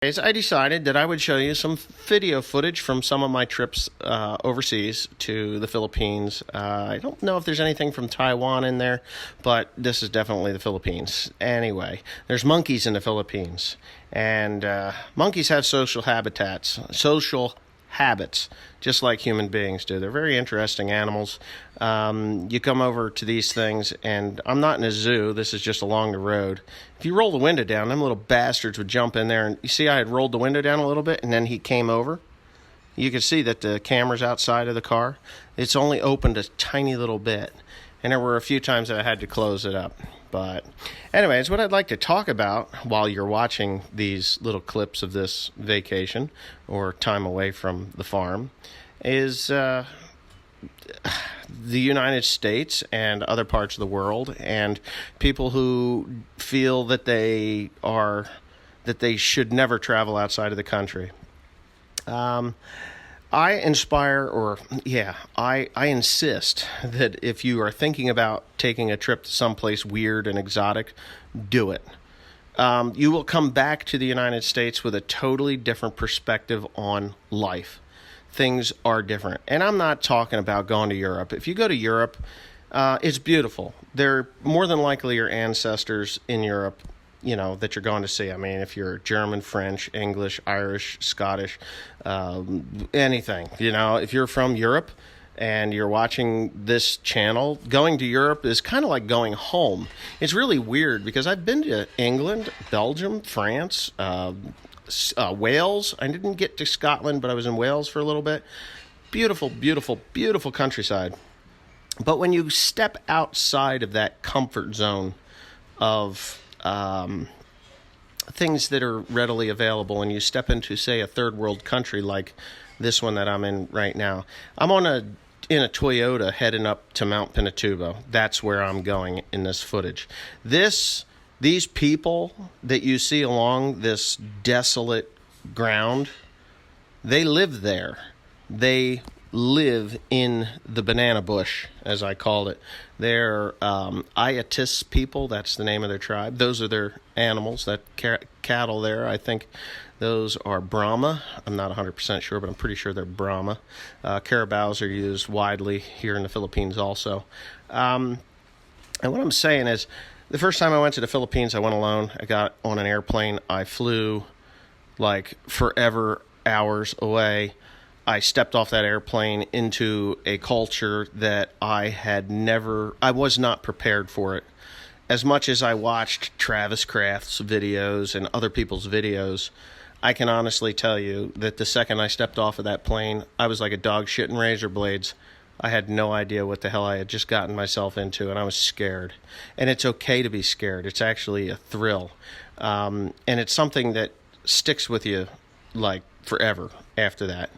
I decided that I would show you some video footage from some of my trips overseas to the Philippines. I don't know if there's anything from Taiwan in there, but this is definitely the Philippines. Anyway, there's monkeys in the Philippines, and monkeys have social habits, just like human beings do. They're very interesting animals. You come over to these things, and I'm not in a zoo. This is just along the road. If you roll the window down, them little bastards would jump in there. And you see I had rolled the window down a little bit, and then he came over. You can see that the camera's outside of the car. It's only opened a tiny little bit. And there were a few times that I had to close it up. But anyways, what I'd like to talk about while you're watching these little clips of this vacation or time away from the farm is the United States and other parts of the world, and people who feel that they should never travel outside of the country. I insist that if you are thinking about taking a trip to someplace weird and exotic, do it. You will come back to the United States with a totally different perspective on life. Things are different. And I'm not talking about going to Europe. If you go to Europe, it's beautiful. They're more than likely your ancestors in Europe, that you're going to see. I mean, if you're German, French, English, Irish, Scottish, anything, if you're from Europe and you're watching this channel, going to Europe is kind of like going home. It's really weird because I've been to England, Belgium, France, Wales. I didn't get to Scotland, but I was in Wales for a little bit. Beautiful, beautiful, beautiful countryside. But when you step outside of that comfort zone of things that are readily available, and you step into, say, a third world country like this one that I'm in right now. I'm in a Toyota heading up to Mount Pinatubo. That's where I'm going in this footage. These people that you see along this desolate ground, they live there. They live in the banana bush, as I called it. They're Ayatis people. That's the name of their tribe. Those are their animals, that cattle there. I think those are Brahma. I'm not 100% sure, but I'm pretty sure they're Brahma. Carabaos are used widely here in the Philippines also. And what I'm saying is, the first time I went to the Philippines, I went alone. I got on an airplane. I flew like forever hours away. I stepped off that airplane into a culture that I was not prepared for it. As much as I watched Travis Craft's videos and other people's videos, I can honestly tell you that the second I stepped off of that plane, I was like a dog shitting razor blades. I had no idea what the hell I had just gotten myself into, and I was scared. And it's okay to be scared. It's actually a thrill. And it's something that sticks with you like forever after that.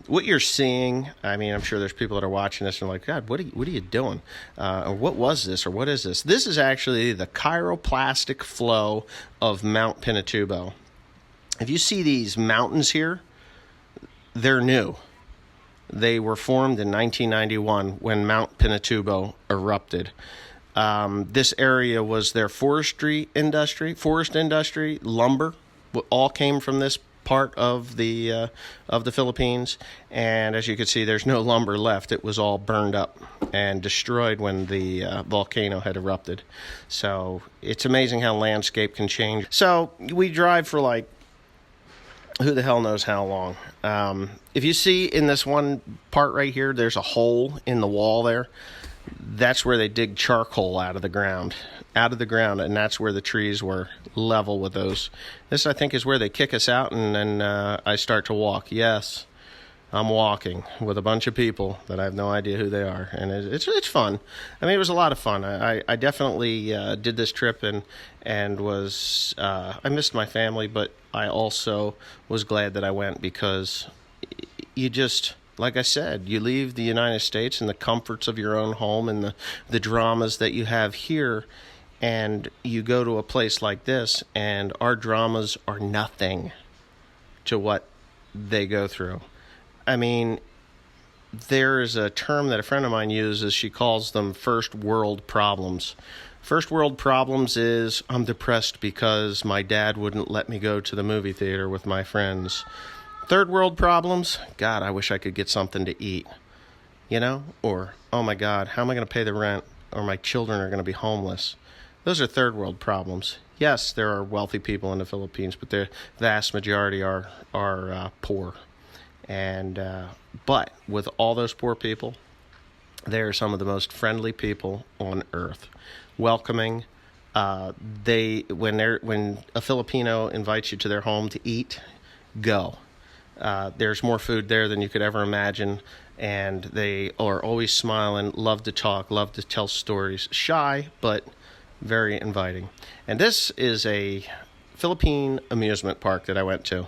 What you're seeing, I mean, I'm sure there's people that are watching this and are like, God, what are you doing? Or what was this? Or what is this? This is actually the chiroplastic flow of Mount Pinatubo. If you see these mountains here, they're new. They were formed in 1991 when Mount Pinatubo erupted. This area was their forest industry, lumber, all came from this part of the Philippines, and as you can see, there's no lumber left. It was all burned up and destroyed when the volcano had erupted. So it's amazing how landscape can change. So we drive for like who the hell knows how long. If you see in this one part right here, there's a hole in the wall there. That's where they dig charcoal out of the ground, and that's where the trees were level with those. This, I think, is where they kick us out, and then I start to walk. Yes, I'm walking with a bunch of people that I have no idea who they are, and it's fun. I mean, it was a lot of fun. I definitely did this trip and was I missed my family, but I also was glad that I went because you just, like I said, you leave the United States and the comforts of your own home and the dramas that you have here, and you go to a place like this, and our dramas are nothing to what they go through. I mean, there is a term that a friend of mine uses. She calls them first world problems. First world problems is I'm depressed because my dad wouldn't let me go to the movie theater with my friends. Third world problems, God, I wish I could get something to eat. Or, oh my God, how am I going to pay the rent? Or my children are going to be homeless. Those are third world problems. Yes, there are wealthy people in the Philippines, but the vast majority are poor. And but with all those poor people, they are some of the most friendly people on earth. Welcoming. When a Filipino invites you to their home to eat, go. There's more food there than you could ever imagine, and they are always smiling, love to talk, love to tell stories. Shy, but very inviting. And this is a Philippine amusement park that I went to.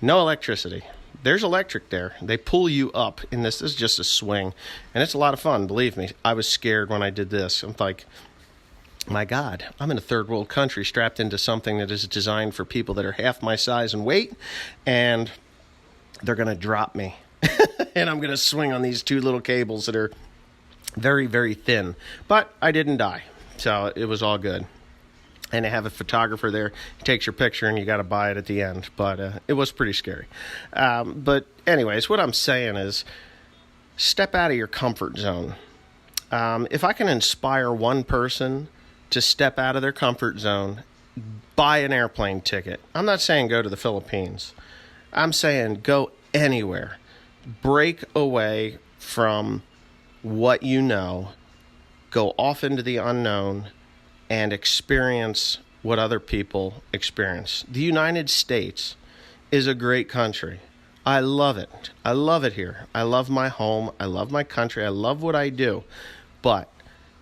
No electricity. There's electric there. They pull you up in this. This is just a swing, and it's a lot of fun, believe me. I was scared when I did this. I'm like, my God, I'm in a third world country strapped into something that is designed for people that are half my size and weight, and they're going to drop me. And I'm going to swing on these two little cables that are very, very thin. But I didn't die, so it was all good. And they have a photographer there. He takes your picture, and you got to buy it at the end. But it was pretty scary. But anyways, what I'm saying is step out of your comfort zone. If I can inspire one person to step out of their comfort zone, buy an airplane ticket. I'm not saying go to the Philippines. I'm saying go anywhere. Break away from what you know. Go off into the unknown and experience what other people experience. The United States is a great country. I love it. I love it here. I love my home. I love my country. I love what I do. But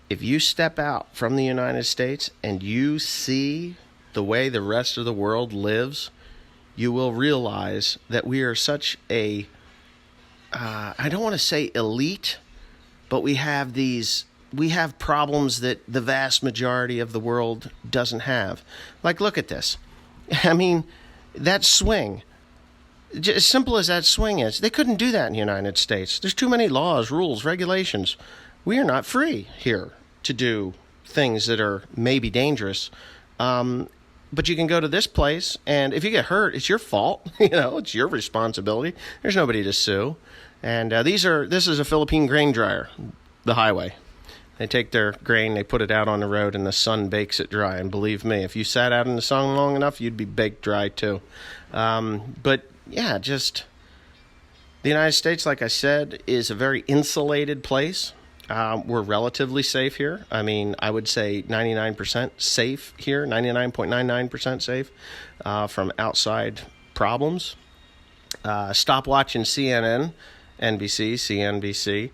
if you step out from the United States and you see the way the rest of the world lives, you will realize that we are such a, I don't want to say elite, but we have problems that the vast majority of the world doesn't have. Like, look at this. I mean, that swing, as simple as that swing is, they couldn't do that in the United States. There's too many laws, rules, regulations. We are not free here to do things that are maybe dangerous. But you can go to this place, and if you get hurt, it's your fault. It's your responsibility. There's nobody to sue. And this is a Philippine grain dryer, the highway. They take their grain, they put it out on the road, and the sun bakes it dry. And believe me, if you sat out in the sun long enough, you'd be baked dry too. But yeah, just the United States, like I said, is a very insulated place. We're relatively safe here. I mean, I would say 99% safe here, 99.99% safe from outside problems. Stop watching CNN, NBC, CNBC.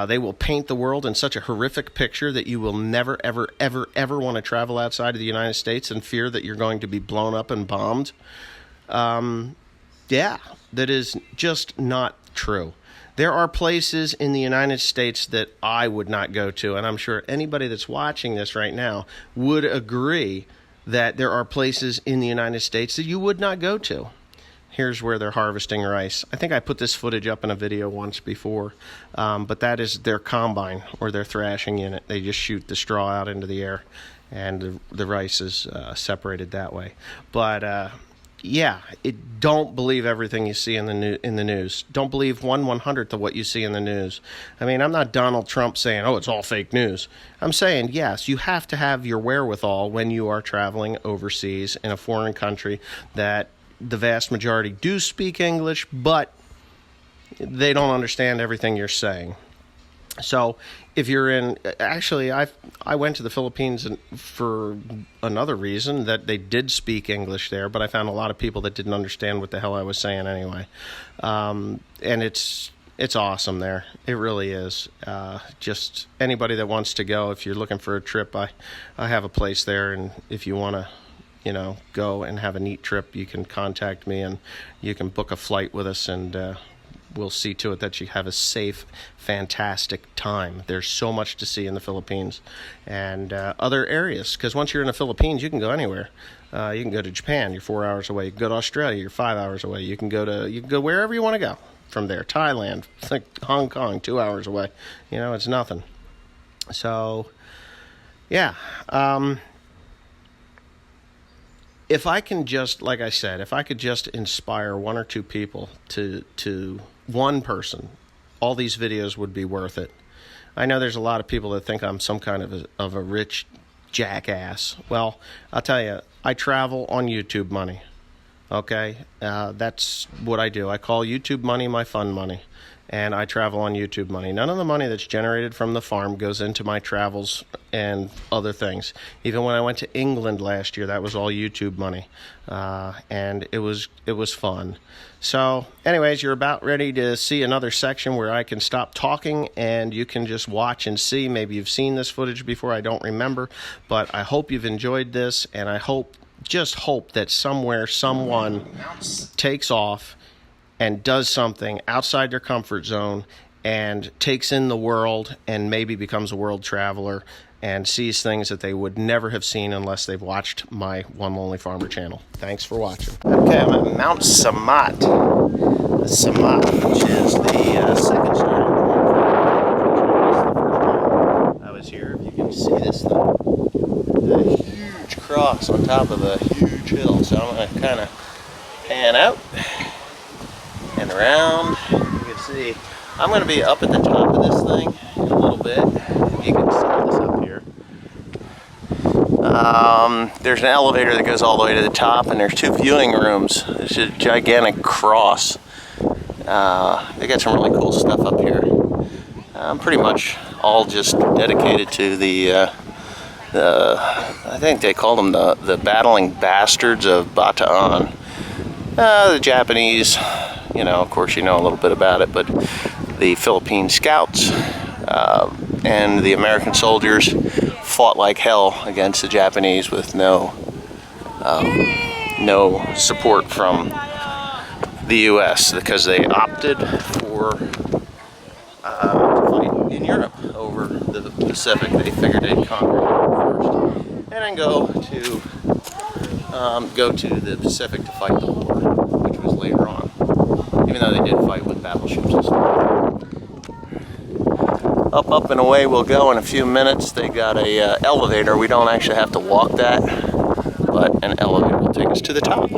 They will paint the world in such a horrific picture that you will never, ever, ever, ever want to travel outside of the United States and fear that you're going to be blown up and bombed. That is just not true. There are places in the United States that I would not go to, and I'm sure anybody that's watching this right now would agree that there are places in the United States that you would not go to. Here's where they're harvesting rice. I think I put this footage up in a video once before, but that is their combine or their thrashing unit. They just shoot the straw out into the air, and the rice is separated that way. But don't believe everything you see in the news. Don't believe 1/100th of what you see in the news. I mean, I'm not Donald Trump saying, oh, it's all fake news. I'm saying, yes, you have to have your wherewithal when you are traveling overseas in a foreign country that the vast majority do speak English, but they don't understand everything you're saying. So if you're I went to the Philippines for another reason, that they did speak English there, but I found a lot of people that didn't understand what the hell I was saying anyway. And it's awesome there. It really is. Just anybody that wants to go, if you're looking for a trip, I have a place there, and if you want to go and have a neat trip, you can contact me and you can book a flight with us, and we'll see to it that you have a safe, fantastic time. There's so much to see in the Philippines and other areas, because once you're in the Philippines, you can go anywhere. You can go to Japan, you're 4 hours away. You can go to Australia, you're 5 hours away. You can go wherever you want to go from there. Thailand, like Hong Kong, 2 hours away. It's nothing. So yeah. If I can just, like I said, if I could just inspire one or two people to one person, all these videos would be worth it. I know there's a lot of people that think I'm some kind of a rich jackass. Well, I'll tell you, I travel on YouTube money. Okay, that's what I do. I call YouTube money my fun money, and I travel on YouTube money. None of the money that's generated from the farm goes into my travels and other things. Even when I went to England last year, that was all YouTube money, and it was fun. So, anyways, you're about ready to see another section where I can stop talking and you can just watch and see. Maybe you've seen this footage before, I don't remember, but I hope you've enjoyed this, and I just hope that somewhere someone takes off and does something outside their comfort zone and takes in the world and maybe becomes a world traveler and sees things that they would never have seen unless they've watched my One Lonely Farmer channel. Thanks for watching. Okay, I'm at Mount Samat. The Samat, which is the second starting point. I was here, if you can see this thing. A huge cross on top of a huge hill. So I'm going to kind of pan out and around. You can see I'm going to be up at the top of this thing in a little bit. You can see this up here. There's an elevator that goes all the way to the top, and there's two viewing rooms. There's a gigantic cross. They got some really cool stuff up here. Pretty much all just dedicated to the I think they called them the battling bastards of Bataan. The Japanese, of course you know a little bit about it, but the Philippine scouts and the American soldiers fought like hell against the Japanese with no support from the U.S. because they opted for to fight in Europe over the Pacific. They figured they'd conquer Europe first, and then go to the Pacific to fight the war, which was later on. Even though they did fight with battleships and stuff. Up and away we'll go in a few minutes. They got a elevator. We don't actually have to walk that, but an elevator will take us to the top.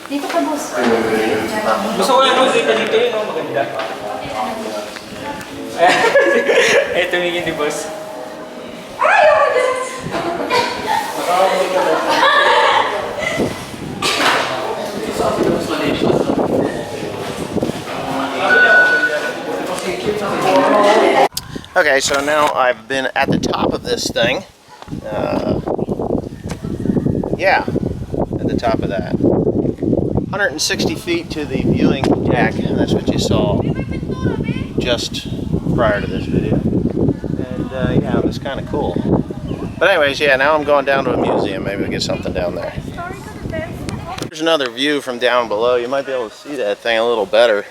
Dito ka, boss. Gusto ko lang dito yun, maganda. Eh, tumingin ni boss. Ay, ako din. Okay, so now I've been at the top of this thing. Yeah, at the top of that. 160 feet to the viewing deck, and that's what you saw just prior to this video. And yeah, it was kind of cool. But anyways, yeah, now I'm going down to a museum. Maybe we'll get something down there. Here's another view from down below. You might be able to see that thing a little better.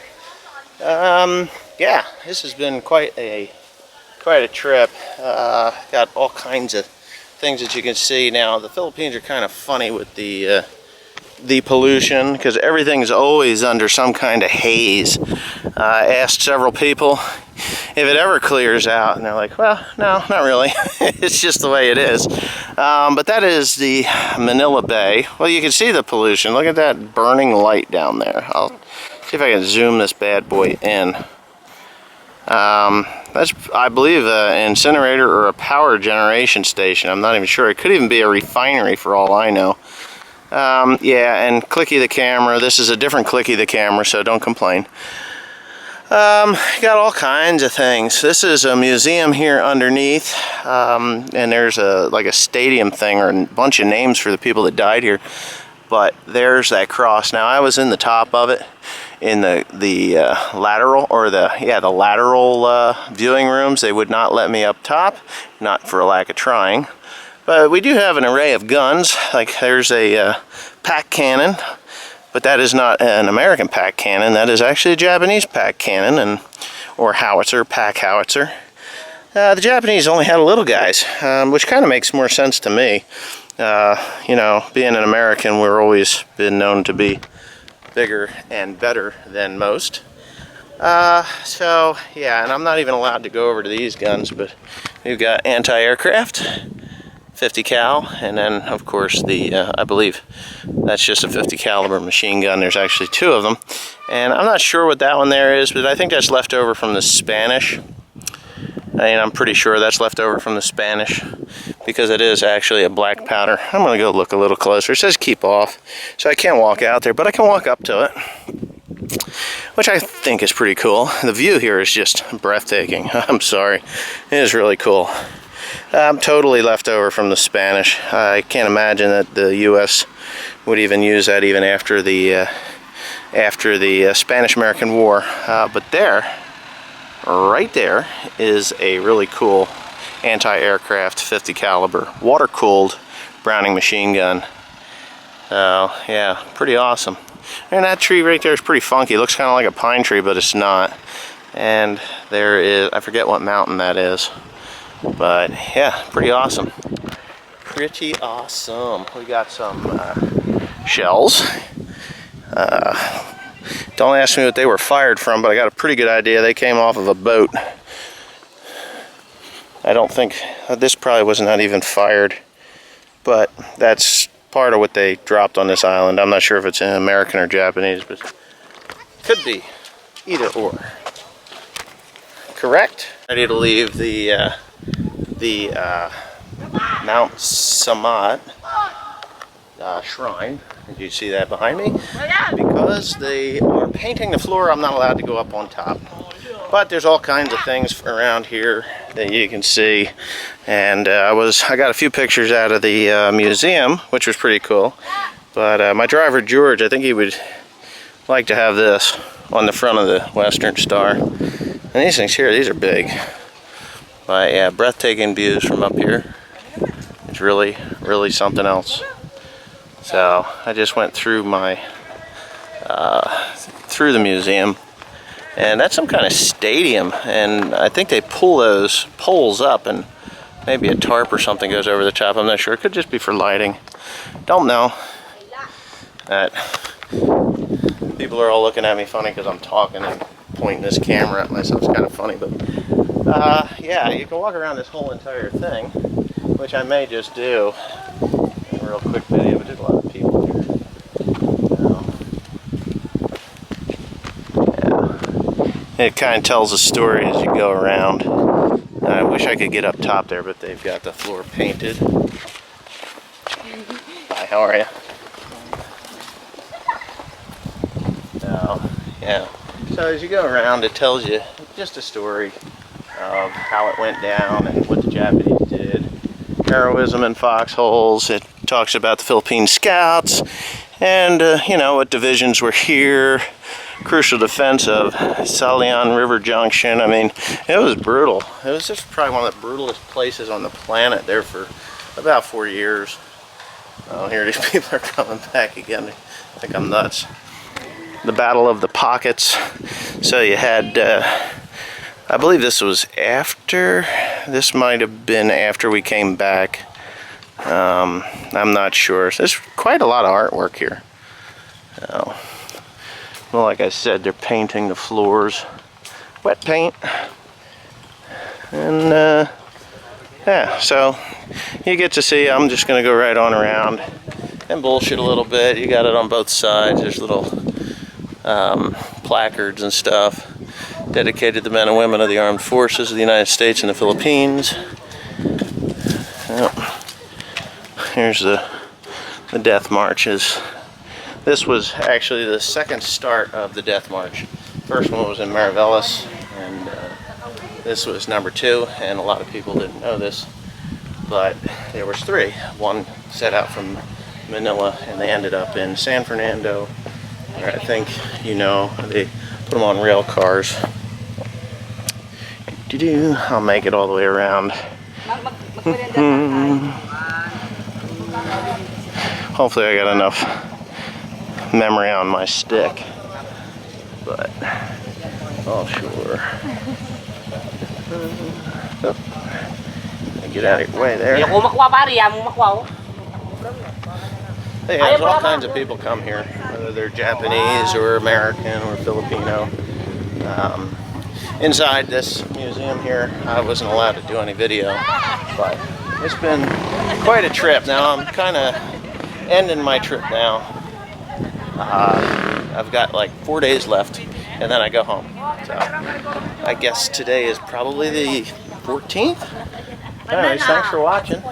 Yeah, this has been quite a trip. Got all kinds of things that you can see. Now, the Philippines are kind of funny with the pollution because everything's always under some kind of haze. I asked several people if it ever clears out, and they're like, well, no, not really. It's just the way it is. But that is the Manila Bay. Well, you can see the pollution. Look at that burning light down there. I'll see if I can zoom this bad boy in. That's, I believe, an incinerator or a power generation station. I'm not even sure. It could even be a refinery for all I know. Yeah, and Clicky the camera. This is a different Clicky the camera, so don't complain. Got all kinds of things. This is a museum here underneath, and there's like a stadium thing or a bunch of names for the people that died here. But there's that cross. Now, I was in the top of it, in the lateral, or the lateral viewing rooms. They would not let me up top, not for a lack of trying. But we do have an array of guns. Like there's a pack cannon, but that is not an American pack cannon. That is actually a Japanese pack cannon, or howitzer, pack howitzer. The Japanese only had little guys, which kind of makes more sense to me. You know, being an American, we're always been known to be bigger and better than most. So yeah, and I'm not even allowed to go over to these guns, but we've got anti-aircraft, 50 cal, and then of course the I believe that's just a 50 caliber machine gun. There's actually two of them, and I'm not sure what that one there is, but I think that's left over from the Spanish. I'm pretty sure that's left over from the Spanish, because it is actually a black powder. I'm going to go look a little closer. It says keep off, so I can't walk out there, but I can walk up to it, which I think is pretty cool. The view here is just breathtaking. I'm sorry. It is really cool. Totally left over from the Spanish. I can't imagine that the U.S. would even use that even after the Spanish-American War. But there, right there, is a really cool anti-aircraft 50 caliber water-cooled Browning machine gun. So yeah, pretty awesome. And that tree right there is pretty funky. It looks kind of like a pine tree, but it's not. And there is, I forget what mountain that is, but yeah, pretty awesome. Pretty awesome. We got some shells. Don't ask me what they were fired from, but I got a pretty good idea. They came off of a boat. I don't think, this probably was not even fired, but that's part of what they dropped on this island. I'm not sure if it's American or Japanese, but could be either or. Correct? Ready to leave the Mount Samat shrine. Did you see that behind me? Because they are painting the floor, I'm not allowed to go up on top. But there's all kinds of things around here that you can see. And I got a few pictures out of the museum, which was pretty cool. But my driver, George, I think he would like to have this on the front of the Western Star. And these things here, these are big. But yeah, breathtaking views from up here. It's really, really something else. So I just went through through the museum, and that's some kind of stadium, and I think they pull those poles up and maybe a tarp or something goes over the top. I'm not sure. It could just be for lighting. Don't know. That people are all looking at me funny because I'm talking and pointing this camera at myself. It's kind of funny, but yeah, you can walk around this whole entire thing, which I may just do in a real quick video, but there's a lot of people here. Yeah. It kind of tells a story as you go around. I wish I could get up top there, but they've got the floor painted. Hi, how are you? So, yeah. So as you go around, it tells you just a story of how it went down and what the Japanese did. Heroism in foxholes. It talks about the Philippine Scouts And, you know, what divisions were here. Crucial defense of Salian River Junction. I mean, it was brutal. It was just probably one of the brutalest places on the planet there for about 4 years. Oh, here these people are coming back again. I think I'm nuts. The Battle of the Pockets. So you had, I believe this was after, this might have been after we came back. I'm not sure. There's quite a lot of artwork here. Well, like I said, they're painting the floors. Wet paint. And, yeah, so you get to see, I'm just going to go right on around and bullshit a little bit. You got it on both sides. There's little placards and stuff dedicated to the men and women of the armed forces of the United States and the Philippines. Yep. Here's the death marches. This was actually the second start of the death march. First one was in Mariveles, and this was number 2, and a lot of people didn't know this, but there was 3. One set out from Manila, and they ended up in San Fernando, where I think, you know, they put them on rail cars. I'll make it all the way around. Hopefully I got enough memory on my stick, but oh sure. Get out of your way there. Hey, there's all kinds of people come here, whether they're Japanese or American or Filipino. Inside this museum here, I wasn't allowed to do any video, but it's been quite a trip. Now I'm kind of ending my trip now. I've got like 4 days left, and then I go home. So I guess today is probably the 14th. Anyways, thanks for watching.